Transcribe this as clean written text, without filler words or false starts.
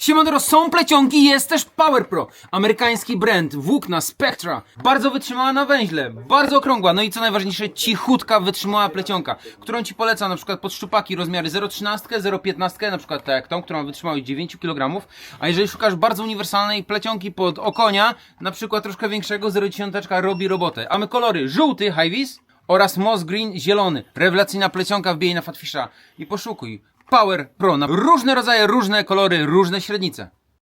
Siemandero, są plecionki, jest też Power Pro. Amerykański brand, włókna, Spectra. Bardzo wytrzymała na węźle, bardzo okrągła. No i co najważniejsze, cichutka wytrzymała plecionka, którą ci polecam na przykład pod szczupaki rozmiary 0,13, 0,15, na przykład tak jak tą, którą wytrzymała 9 kg. A jeżeli szukasz bardzo uniwersalnej plecionki pod okonia, na przykład troszkę większego, 0,10 robi robotę. A my kolory żółty, High-Vis oraz Moss Green, zielony. Rewelacyjna plecionka, wbij na Fatfisha i poszukuj. Power Pro na różne rodzaje, różne kolory, różne średnice.